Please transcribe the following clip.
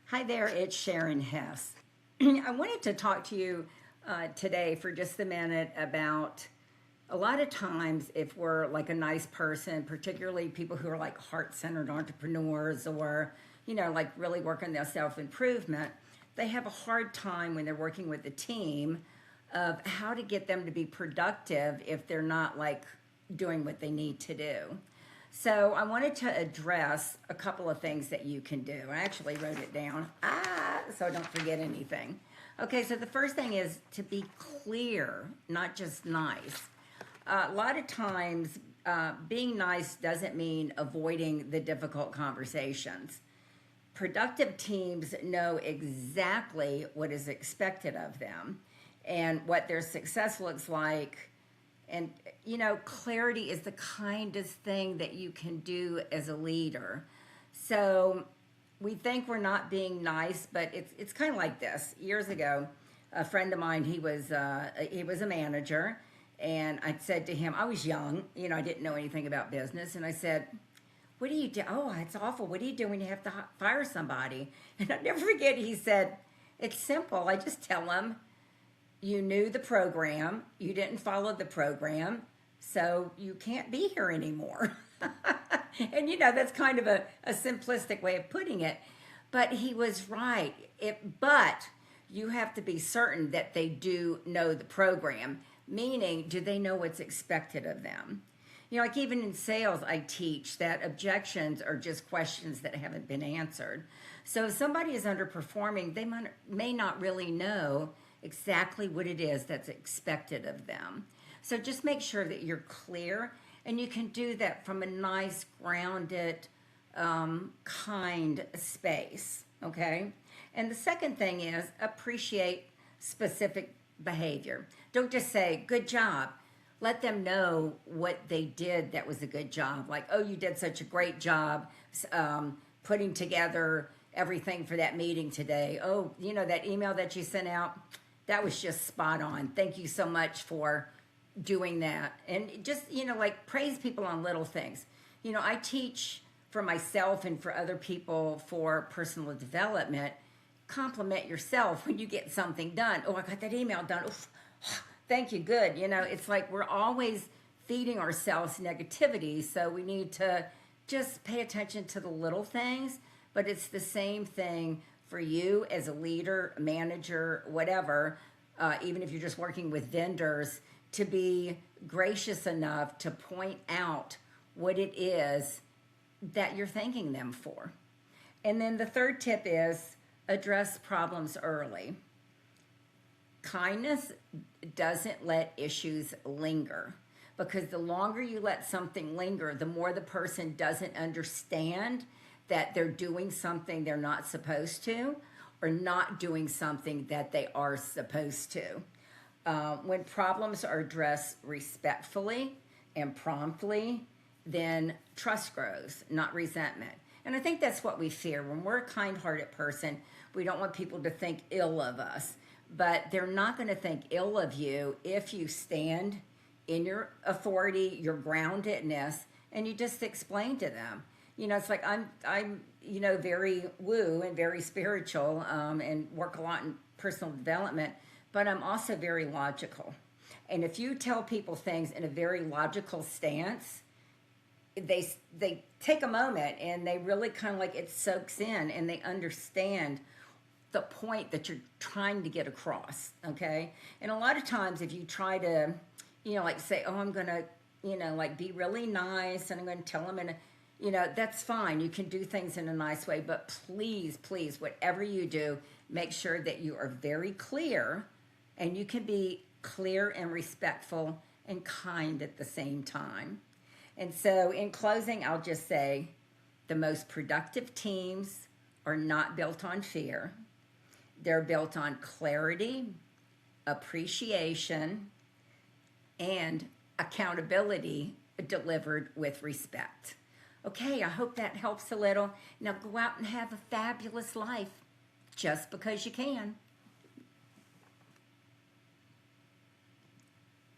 Hi there, it's Sharon Hess. I wanted to talk to you today for just a minute about a lot of times if we're like a nice person, particularly people who are like heart-centered entrepreneurs or, like really working their self-improvement, they have a hard time when they're working with a team of how to get them to be productive if they're not like doing what they need to do. So I wanted to address a couple of things that you can do. I actually wrote it down, so I don't forget anything. Okay, so the first thing is to be clear, not just nice. A lot of times, being nice doesn't mean avoiding the difficult conversations. Productive teams know exactly what is expected of them and what their success looks like. And, clarity is the kindest thing that you can do as a leader. So we think we're not being nice, but it's kind of like this. Years ago, a friend of mine, he was a manager, and I said to him, I was young, I didn't know anything about business, and I said, what do you do? Oh, it's awful. What do you do when you have to fire somebody? And I'll never forget, he said, it's simple. I just tell them, you knew the program, you didn't follow the program, so you can't be here anymore. And that's kind of a simplistic way of putting it, but he was right. But you have to be certain that they do know the program, meaning, do they know what's expected of them? Like even in sales, I teach that objections are just questions that haven't been answered. So if somebody is underperforming, they may not really know exactly what it is that's expected of them. So just make sure that you're clear, and you can do that from a nice, grounded, kind space, okay? And the second thing is appreciate specific behavior. Don't just say, good job. Let them know what they did that was a good job. Like, oh, you did such a great job putting together everything for that meeting today. Oh, that email that you sent out, that was just spot on. Thank you so much for doing that. And just, like praise people on little things. I teach for myself and for other people for personal development. Compliment yourself when you get something done. Oh, I got that email done. Oof. Thank you, good. It's like we're always feeding ourselves negativity, so we need to just pay attention to the little things, but it's the same thing for you as a leader, manager, whatever, even if you're just working with vendors, to be gracious enough to point out what it is that you're thanking them for. And then the third tip is address problems early. Kindness doesn't let issues linger, because the longer you let something linger, the more the person doesn't understand that they're doing something they're not supposed to, or not doing something that they are supposed to. When problems are addressed respectfully and promptly, then trust grows, not resentment. And I think that's what we fear. When we're a kind-hearted person, we don't want people to think ill of us. But they're not going to think ill of you if you stand in your authority, your groundedness, and you just explain to them. It's like I'm very woo and very spiritual, and work a lot in personal development, but I'm also very logical. And if you tell people things in a very logical stance, they take a moment and they really kind of like it soaks in and they understand the point that you're trying to get across, okay? And a lot of times if you try to, like say, oh, I'm going to, like be really nice and I'm going to tell them that's fine. You can do things in a nice way, but please, please, whatever you do, make sure that you are very clear, and you can be clear and respectful and kind at the same time. And so in closing, I'll just say the most productive teams are not built on fear. They're built on clarity, appreciation, and accountability delivered with respect. Okay, I hope that helps a little. Now go out and have a fabulous life just because you can.